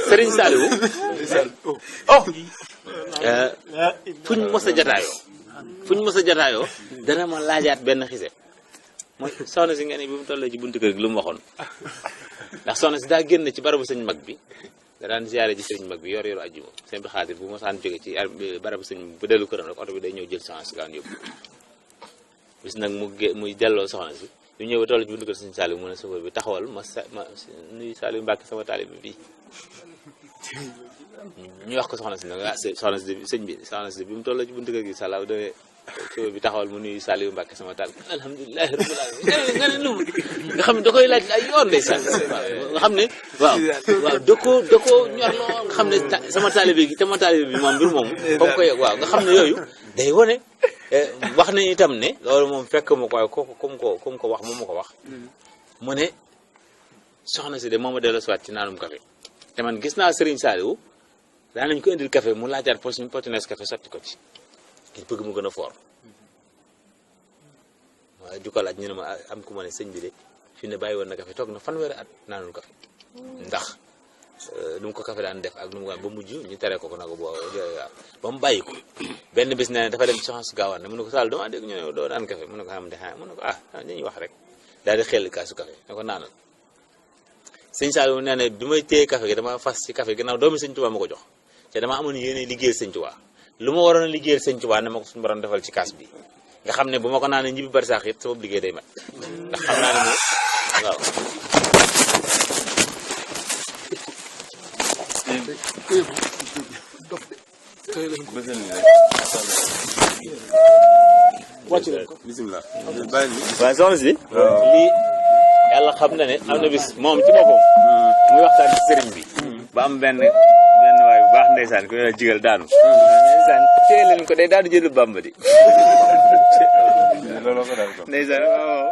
Serigne Saliou oh fuñ mos a jataayoo dana ma laajaat benn xise mooy soxna si nga ne bi mu tollee ci buntu kër gi lu mu waxoon ndax soxna si daa génn ci barabu sëñ mag bi da daan ziyaare ci sëñ mag bi yor ajjuma sëñ bi xaadir bu ma saan jóge ci barabu sëñ bu dellu këram rek oto bi day ñëw jël soxna si gaan yóbbu bis nag muy delloo soxna si ñu ñëw ba toll ci buntu kër sëñ Saliou mu ne chauffeur bi taxawal ma nuyu Saliou Mbacke sama taalib bi ñu wax ko soxna si nag soxna si sëñ bi soxna si bi mu toll ci buntu kër gi Saliou dane chauffeur bi taxawal mu nuyu Saliou Mbacke sama taalib alhamdulilahi rabbil alamin nga ne lu nga xam ne da koy laaj ay yoon ndeysaan nga xam ne waaw da koo ñor loo nga xam ne sama taalibe gi sama taalibe bi moom mbir moom comme koy waaw nga xam ne yooyu day wone wax nañu itam ne loolu moom fekk ma ko waaye comme ko wax moom ma ko wax mu ne soxna si de moom a delloo siwaat ci naanum café te man gis naa Serigne Saliou daan nañ ko indil café mu laajaat potines café sotti ko ci ngir bëgg mu gën a fort waaye ju ko laaj ñu ne ma am ku ma ne sëñ bi de fi ne bàyyi woon na café toog na fanweeri at naanul café ndax nu mu ko café daan def ak nu mu ba mujj ñu tere ko nag ba mu bàyyi ko benn bis nee na dafa dem ci soxna si gaawaan ne mu ne ko Sall dama dégg ñu ne doo naan café mu ne ko xam de mu ne ko ñu ñuy wax rek daal di xel kaasu café ne ko naanal sëñ Saliou nee na bi may téye café gi dama fas ci café ginnaaw doomi sëñ Tuubaa ma ko jox te dama amoon yéene liggéeyal sëñ Tuubaa lu ma waroon a liggéeyal sëñ Tuubaa ne ma ko suñu borom defal ci kaas bi nga xam ne bu ma ko naanee ñibbi bari saax it sama liggéey day mat ndax xam naa ne moom waaw bismillah waaw soxna si lii yàlla xam na ne am na bis moom ci boppam muy waxtaan ci sëriñ bi ba am benn waay bu baax ndeysaan ku ne jigal daanu ndeysaan téye leen ko day daanu jëlu Bàmba di ndeysaan waaw